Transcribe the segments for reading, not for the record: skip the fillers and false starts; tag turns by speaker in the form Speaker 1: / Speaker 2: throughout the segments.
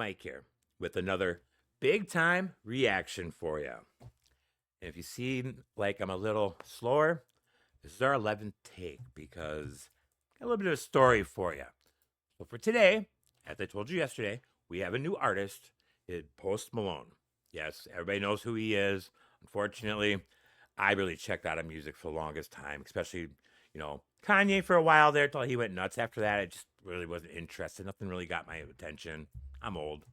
Speaker 1: Mike here with another big time reaction for you. And if you seem like I'm a little slower, this is our 11th take because I got a little bit of a story for you. So for today, as I told you yesterday, we have a new artist, Post Malone. Yes, everybody knows who he is. Unfortunately, I really checked out of music for the longest time, especially, Kanye for a while there until he went nuts. After that, I just really wasn't interested. Nothing really got my attention. I'm old.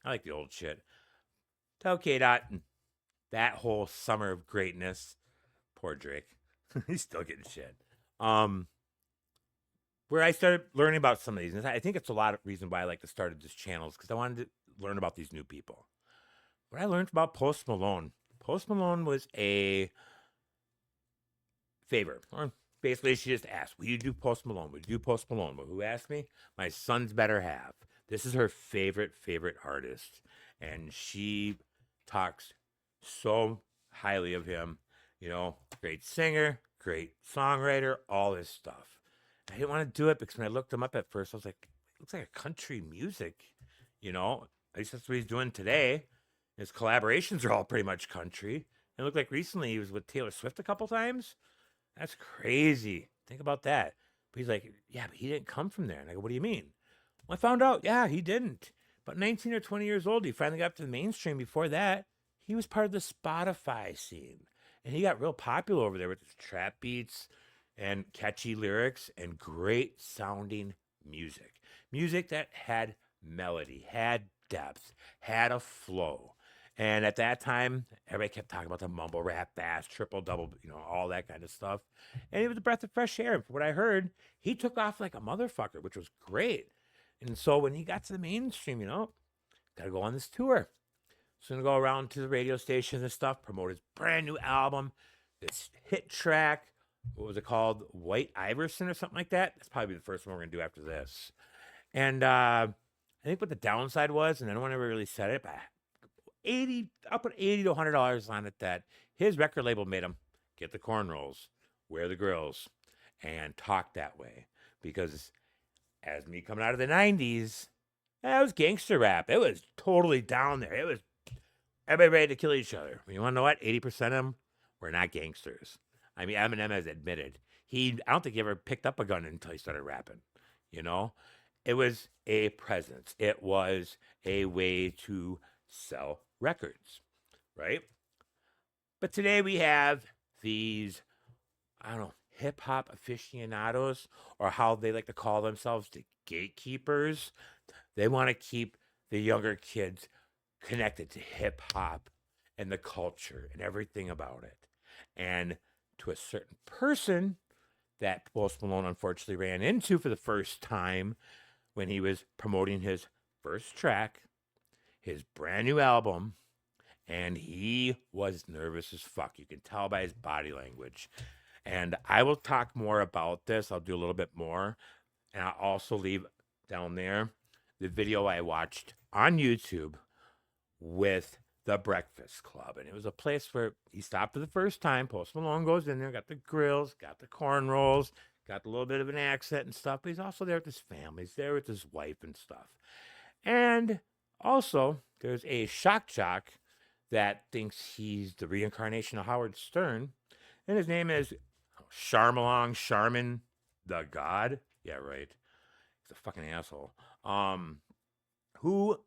Speaker 1: I like the old shit. Tell K-Dot and that whole summer of greatness. Poor Drake. He's still getting shit. Where I started learning about some of these, and I think it's a lot of reason why I like to start this channel is because I wanted to learn about these new people. What I learned about Post Malone. Post Malone was a favor. Or basically, she just asked, will you do Post Malone? Will you do Post Malone? Well, who asked me? My son's better half. This is her favorite artist. And she talks so highly of him. Great singer, great songwriter, all this stuff. I didn't want to do it because when I looked him up at first, I was like, it looks like a country music. At least that's what he's doing today. His collaborations are all pretty much country. It looked like recently he was with Taylor Swift a couple times. That's crazy. Think about that. But he's like, yeah, but he didn't come from there. And I go, what do you mean? Well, I found out, yeah, he didn't. But 19 or 20 years old, he finally got up to the mainstream. Before that, he was part of the Spotify scene. And he got real popular over there with his trap beats and catchy lyrics and great sounding music. Music that had melody, had depth, had a flow. And at that time, everybody kept talking about the mumble rap, fast, triple, double, all that kind of stuff. And it was a breath of fresh air. And from what I heard, he took off like a motherfucker, which was great. And so when he got to the mainstream, got to go on this tour. So I'm going to go around to the radio stations and stuff, promote his brand new album, this hit track. What was it called? White Iverson or something like that? That's probably the first one we're going to do after this. And I think what the downside was, and no one ever really said it, but I'll put $80 to $100 on it that his record label made him get the cornrows, wear the grills, and talk that way. Because as me coming out of the 90s, that was gangster rap. It was totally down there. It was everybody ready to kill each other. You want to know what? 80% of them were not gangsters. I mean, Eminem has admitted. I don't think he ever picked up a gun until he started rapping. It was a presence. It was a way to sell records, right? But today we have these, hip hop aficionados, or how they like to call themselves, the gatekeepers. They want to keep the younger kids connected to hip hop and the culture and everything about it. And to a certain person that Post Malone unfortunately ran into for the first time when he was promoting his first track, his brand new album, and he was nervous as fuck. You can tell by his body language. And I will talk more about this. I'll do a little bit more. And I'll also leave down there the video I watched on YouTube with the Breakfast Club. And it was a place where he stopped for the first time. Post Malone goes in there, got the grills, got the cornrows, got a little bit of an accent and stuff. But he's also there with his family. He's there with his wife and stuff. And also, there's a shock jock that thinks he's the reincarnation of Howard Stern. And his name is Charmin the God. Yeah, right. He's a fucking asshole. Who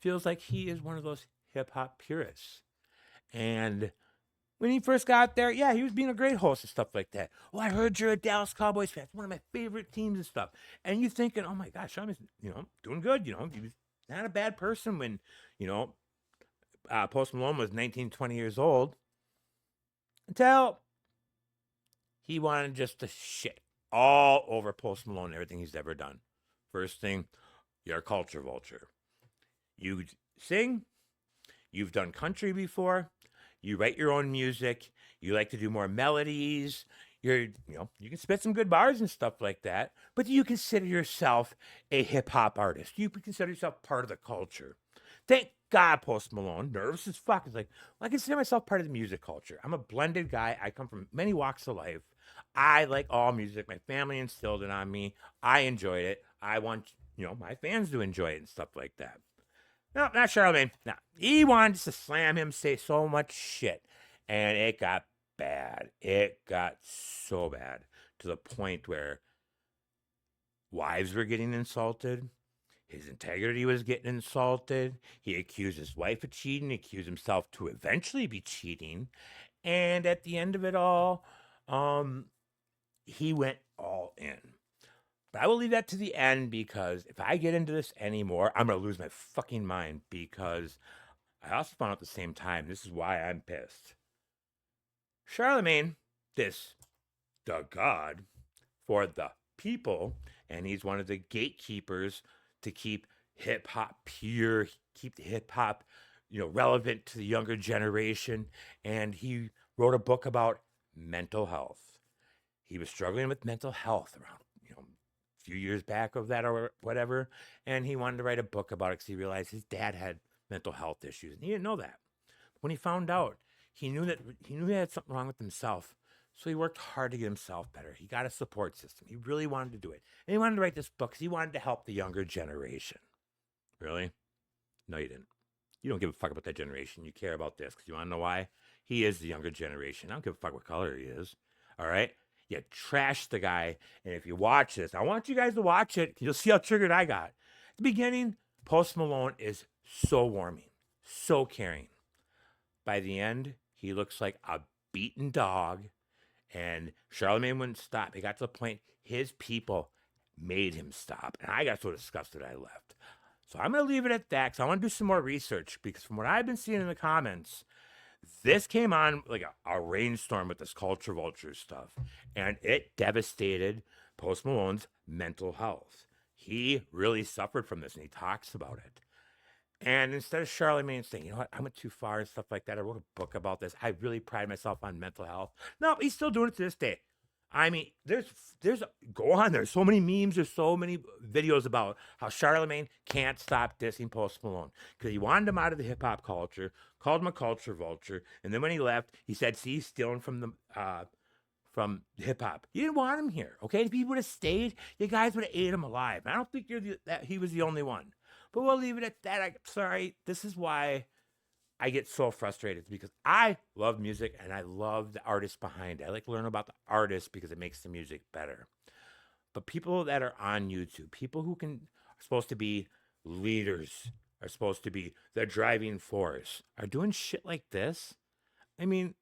Speaker 1: feels like he is one of those hip-hop purists. And when he first got there, yeah, he was being a great host and stuff like that. Oh, I heard you're a Dallas Cowboys fan. It's one of my favorite teams and stuff. And you thinking, oh my gosh, Charmin's, doing good. He was not a bad person when, Post Malone was 19, 20 years old. Until he wanted just to shit all over Post Malone and everything he's ever done. First thing, you're a culture vulture. You sing, you've done country before, you write your own music, you like to do more melodies, you can spit some good bars and stuff like that, but you consider yourself a hip-hop artist. You consider yourself part of the culture. Thank God Post Malone, nervous as fuck, is like, well, I consider myself part of the music culture. I'm a blended guy. I come from many walks of life. I like all music. My family instilled it on me. I enjoyed it. I want, my fans to enjoy it and stuff like that. No, not Charlemagne. No, he wanted to slam him, say so much shit, and it got bad. It got so bad to the point where wives were getting insulted. His integrity was getting insulted. He accused his wife of cheating, accused himself to eventually be cheating. And at the end of it all, he went all in. But I will leave that to the end because if I get into this anymore, I'm going to lose my fucking mind because I also found out at the same time, this is why I'm pissed. Charlemagne, the god for the people, and he's one of the gatekeepers to keep hip hop pure, keep the hip hop, relevant to the younger generation. And he wrote a book about mental health. He was struggling with mental health around, a few years back of that or whatever. And he wanted to write a book about it because he realized his dad had mental health issues. And he didn't know that. When he found out, he knew he had something wrong with himself. So he worked hard to get himself better. He got a support system. He really wanted to do it. And he wanted to write this book because he wanted to help the younger generation. Really? No, you didn't. You don't give a fuck about that generation. You care about this because you want to know why? He is the younger generation. I don't give a fuck what color he is. All right? You trash the guy. And if you watch this, I want you guys to watch it. You'll see how triggered I got. At the beginning, Post Malone is so warming, so caring. By the end, he looks like a beaten dog. And Charlemagne wouldn't stop. He got to the point his people made him stop. And I got so disgusted I left. So I'm going to leave it at that because I want to do some more research because from what I've been seeing in the comments, this came on like a rainstorm with this culture vulture stuff. And it devastated Post Malone's mental health. He really suffered from this and he talks about it. And instead of Charlemagne saying, you know what, I went too far and stuff like that, I wrote a book about this. I really pride myself on mental health. No, he's still doing it to this day. I mean, go on. There's so many memes. There's so many videos about how Charlemagne can't stop dissing Post Malone because he wanted him out of the hip hop culture, called him a culture vulture, and then when he left, he said, "See, he's stealing from hip hop." You didn't want him here, okay? If he would have stayed, you guys would have ate him alive. I don't think that he was the only one, but we'll leave it at that. Sorry, this is why I get so frustrated because I love music and I love the artists behind it. I like to learn about the artists because it makes the music better. But people that are on YouTube, people who are supposed to be leaders, are supposed to be the driving force, are doing shit like this. I mean,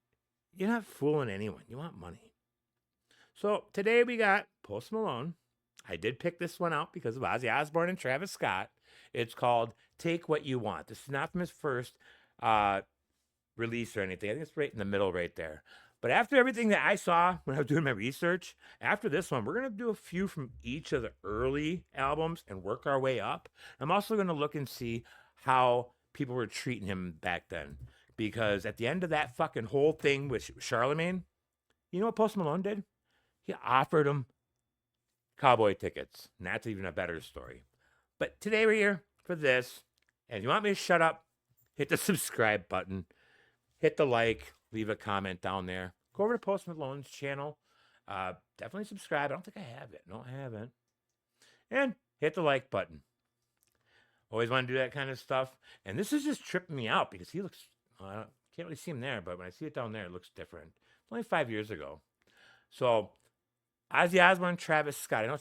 Speaker 1: you're not fooling anyone. You want money. So today we got Post Malone. I did pick this one out because of Ozzy Osbourne and Travis Scott. It's called Take What You Want. This is not from his first release or anything. I think it's right in the middle right there. But after everything that I saw when I was doing my research, after this one, we're going to do a few from each of the early albums and work our way up. I'm also going to look and see how people were treating him back then. Because at the end of that fucking whole thing with Charlemagne, you know what Post Malone did? He offered him cowboy tickets. And that's even a better story. But today we're here for this. And if you want me to shut up, hit the subscribe button, hit the like, leave a comment down there. Go over to Post Malone's channel. Definitely subscribe. I don't think I have it. No, I haven't. And hit the like button. Always want to do that kind of stuff. And this is just tripping me out because he looks, I can't really see him there, but when I see it down there, it looks different. It's only 5 years ago. So, Ozzy Osbourne, Travis Scott.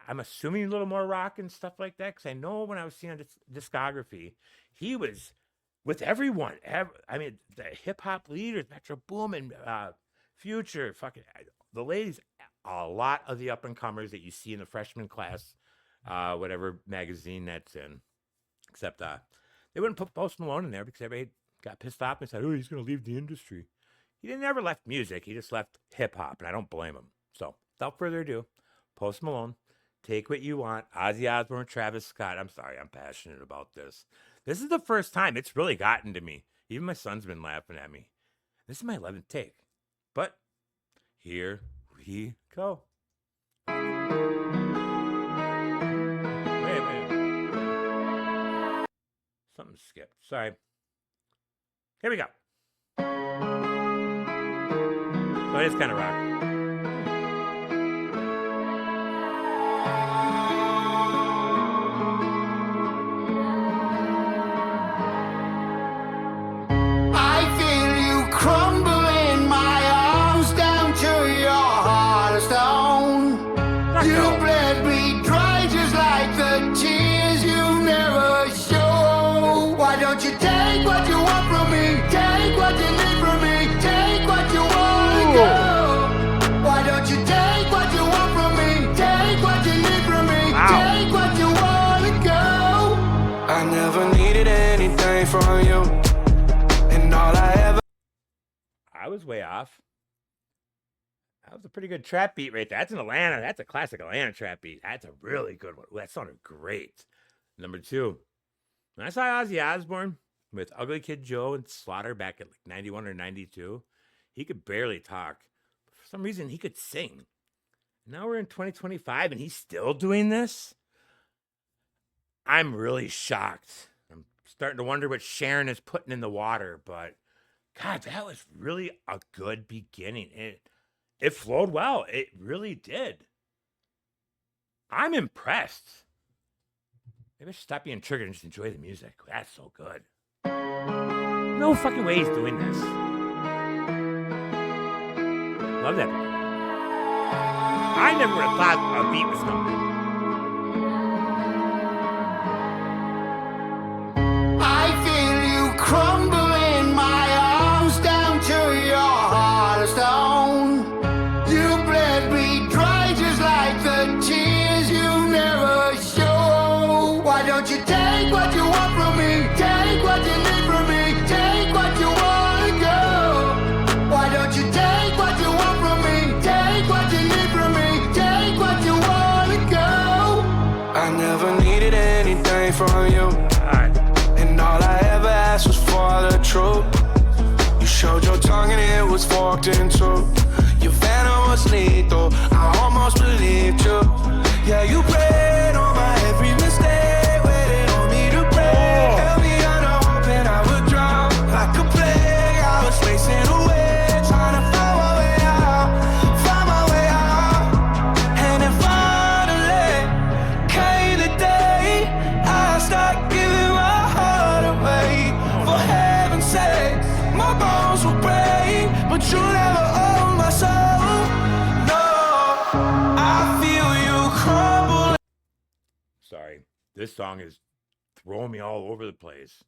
Speaker 1: I'm assuming a little more rock and stuff like that because I know when I was seeing his discography, he was with everyone. I mean, the hip hop leaders, Metro Boomin, Future, fucking the ladies, a lot of the up and comers that you see in the freshman class, whatever magazine that's in. Except they wouldn't put Post Malone in there because everybody got pissed off and said, "Oh, he's going to leave the industry." He never left music. He just left hip hop, and I don't blame him. So, without further ado, Post Malone, Take What You Want, Ozzy Osbourne, Travis Scott. I'm sorry, I'm passionate about this. This is the first time it's really gotten to me. Even my son's been laughing at me. This is my 11th take. But here we go. Wait a minute. Something skipped. Sorry. Here we go. So it is kind of rock.
Speaker 2: from you. And all I ever...
Speaker 1: I was way off. That was a pretty good trap beat right there. That's an Atlanta. That's a classic Atlanta trap beat. That's a really good one. Ooh, that sounded great. Number 2. When I saw Ozzy Osbourne with Ugly Kid Joe and Slaughter back at like 91 or 92, he could barely talk. For some reason, he could sing. Now we're in 2025 and he's still doing this? I'm really shocked. I'm starting to wonder what Sharon is putting in the water, but God, that was really a good beginning. It flowed well. It really did. I'm impressed. Maybe I should stop being triggered and just enjoy the music. That's so good. No fucking way he's doing this. Love that. I never would have thought a beat was coming.
Speaker 3: I feel you crumble in my arms down to your heart of stone. You bled me dry just like the tears you never show. Why don't you take what you want from me? Take what you need from me. Take what you want to go. Why don't you take what you want from me? Take what you need from me. Take what you want to go.
Speaker 2: I never needed anything from you. And all I ever asked was for the truth. You showed your tongue and it was forked in two. Your venom was lethal, I almost believed you. Yeah, you prayed on my every mistake, waited on me to break. Held me under hoping I would drown. Like a plague, I was racing away, trying to find my way out, find my way out. And then finally came the day I stopped giving my heart away. For heaven's sake, my bones will break, but you never own my soul. No, I feel you crumble.
Speaker 1: Sorry. This song is throwing me all over the place.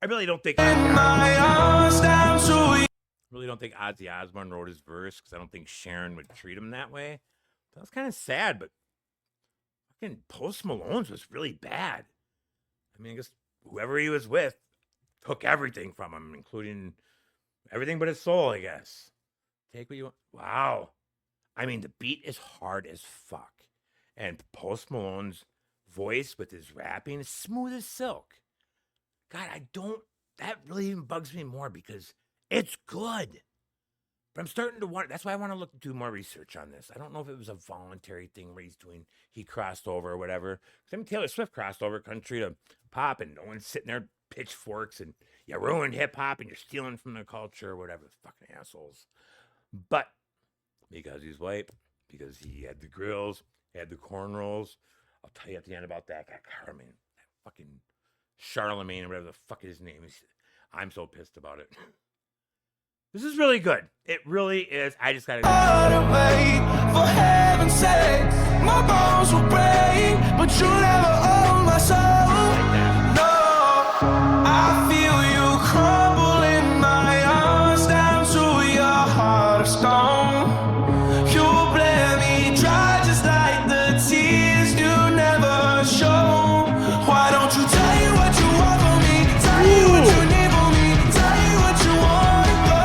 Speaker 1: I really don't think
Speaker 2: My arms down to you.
Speaker 1: really don't think Ozzy Osbourne wrote his verse because I don't think Sharon would treat him that way. That was kind of sad, but fucking Post Malone's was really bad. I mean, I guess whoever he was with took everything from him, including everything but his soul, I guess. Take what you want. Wow. I mean, the beat is hard as fuck. And Post Malone's voice with his rapping is smooth as silk. God, that really even bugs me more because it's good. But I'm starting to wonder, that's why I want to do more research on this. I don't know if it was a voluntary thing where he crossed over or whatever. Because I mean, Taylor Swift crossed over country to pop and no one's sitting there pitchforks and you ruined hip hop and you're stealing from the culture or whatever. Fucking assholes. But because he's white, because he had the grills, he had the cornrows, I'll tell you at the end about that. That fucking Charlemagne or whatever the fuck his name is. I'm so pissed about it. This is really good. It really is. I just gotta go.
Speaker 2: For heaven's sake, my bones will break, but you never own my soul. No, I feel you crumble in my arms down to your heart of stone. You bled me dry just like the tears you never show. Why don't you tell you what you want from me? Tell you what you need from me. Tell you what you want to go.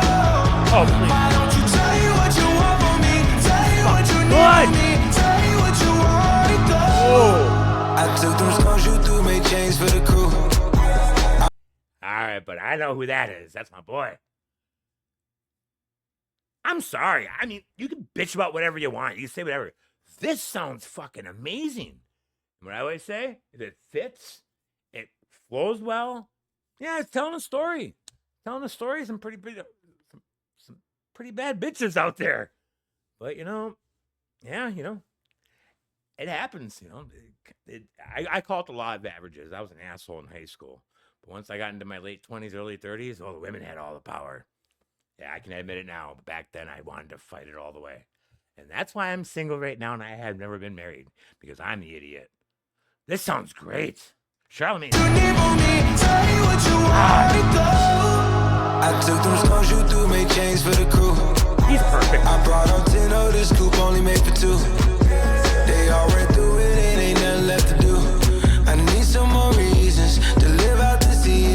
Speaker 1: Oh, please.
Speaker 2: Why don't you tell you what you want from me? Tell you what you need from me. Tell you what you want to go. I took them scars you threw, made chains for the crew.
Speaker 1: All right, but I know who that is. That's my boy. I'm sorry. I mean, you can bitch about whatever you want. You can say whatever. This sounds fucking amazing. What I always say, if it fits, it flows well. Yeah, it's telling a story. Telling a story. Some pretty bad bitches out there. But, yeah, it happens, I call it the law of averages. I was an asshole in high school. But once I got into my late 20s, early 30s, the women had all the power. Yeah, I can admit it now. But back then, I wanted to fight it all the way. And that's why I'm single right now and I have never been married. Because I'm the idiot. This sounds great. Charlemagne.
Speaker 2: I took them scars you threw, made chains for the crew.
Speaker 1: He's perfect.
Speaker 2: I brought up 10 of this coupe, only made for 2. They all through it, ain't nothing left to do. I need some more reasons to live out to see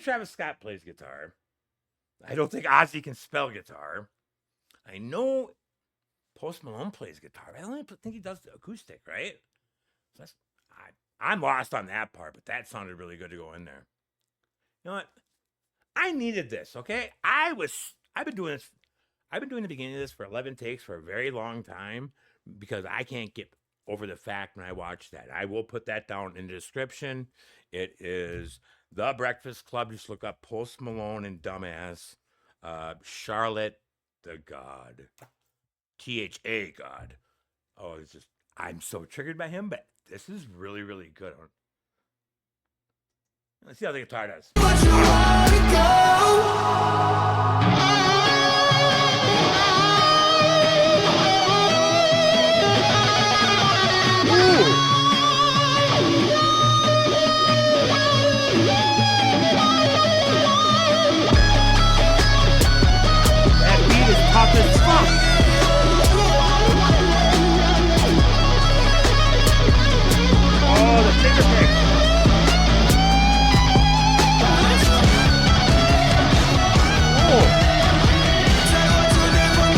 Speaker 1: Travis Scott plays guitar. I don't think Ozzy can spell guitar. I know Post Malone plays guitar. I don't think he does the acoustic, right? So I'm lost on that part, but that sounded really good to go in there. You know what? I needed this, okay? I've been doing the beginning of this for 11 takes for a very long time because I can't get over the fact when I watch that. I will put that down in the description. It is The Breakfast Club. Just look up Post Malone and Dumbass. Charlotte the God. THA God. Oh, it's just, I'm so triggered by him, but this is really, really good. Let's see how the guitar does.
Speaker 3: But you wanna go.
Speaker 1: That beat is tough as fuck. Oh, the finger pick. Oh.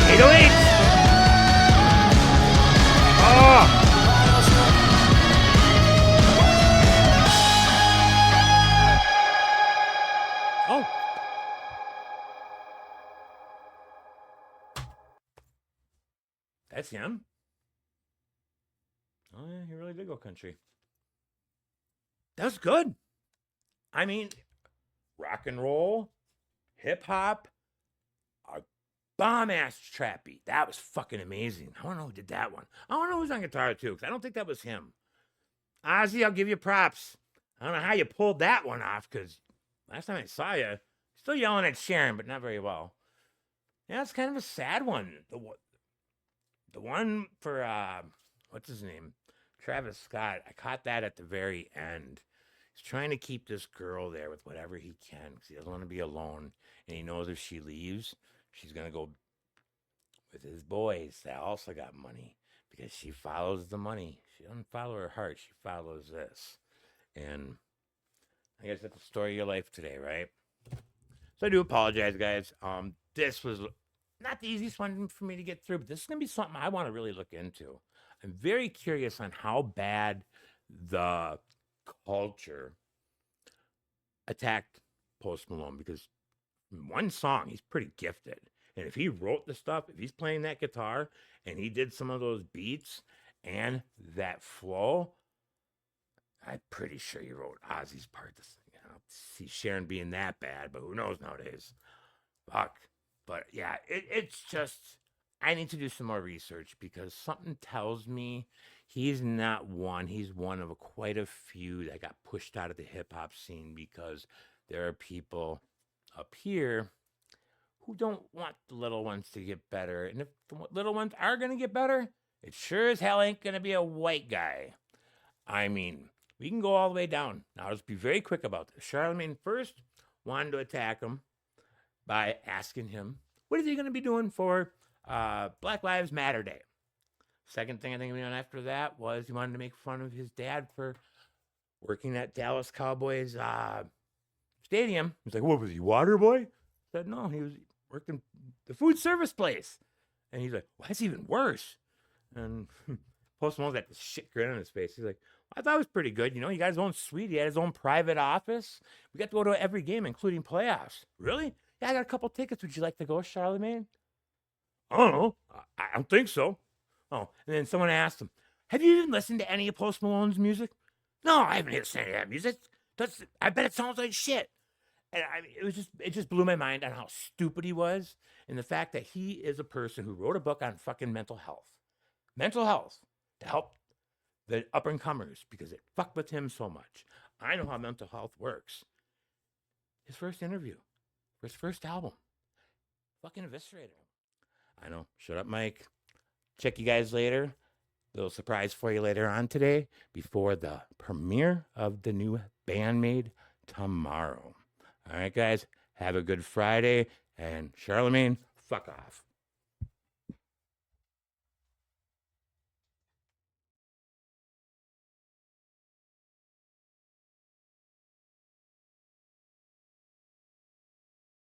Speaker 1: 808. Oh. Oh. That's him. Oh, yeah, he really did go country. That was good. I mean, rock and roll, hip hop, a bomb ass trap beat. That was fucking amazing. I don't know who did that one. I don't know who's on guitar too, because I don't think that was him. Ozzy, I'll give you props. I don't know how you pulled that one off, because last time I saw you, still yelling at Sharon, but not very well. Yeah, it's kind of a sad one. The one for what's his name? Travis Scott. I caught that at the very end. He's trying to keep this girl there with whatever he can because he doesn't want to be alone. And he knows if she leaves, she's going to go with his boys that also got money because she follows the money. She doesn't follow her heart. She follows this. And I guess that's the story of your life today, right? So I do apologize, guys. This was not the easiest one for me to get through, but this is going to be something I want to really look into. I'm very curious on how bad the culture attacked Post Malone because in one song, he's pretty gifted. And if he wrote the stuff, if he's playing that guitar and he did some of those beats and that flow, I'm pretty sure he wrote Ozzy's part. I don't see Sharon being that bad, but who knows nowadays? Fuck. But yeah, it's just, I need to do some more research because something tells me he's not one. He's one of quite a few that got pushed out of the hip hop scene because there are people up here who don't want the little ones to get better. And if the little ones are going to get better, it sure as hell ain't going to be a white guy. I mean, we can go all the way down. Now, let's be very quick about this. Charlemagne first wanted to attack him by asking him, what is he going to be doing for Black Lives Matter Day? Second thing I think he done after that was he wanted to make fun of his dad for working at Dallas Cowboys stadium. He's like, what was he, water boy? I said, no, he was working the food service place. And he's like, well, that's even worse. And Post Malone's got this shit grin on his face. He's like, I thought it was pretty good. You know, he got his own suite. He had his own private office. We got to go to every game, including playoffs. Really? Yeah, I got a couple tickets. Would you like to go, Charlemagne? I don't know. I don't think so. Oh, and then someone asked him, have you even listened to any of Post Malone's music? No, I haven't listened to any of that music. I bet it sounds like shit. And it just blew my mind on how stupid he was and the fact that he is a person who wrote a book on fucking mental health. Mental health to help the up and comers because it fucked with him so much. I know how mental health works. His first interview for his first album fucking eviscerated him. I know. Shut up, Mike. Check you guys later. Little surprise for you later on today before the premiere of the new Bandmade tomorrow. All right, guys. Have a good Friday. And Charlemagne, fuck off.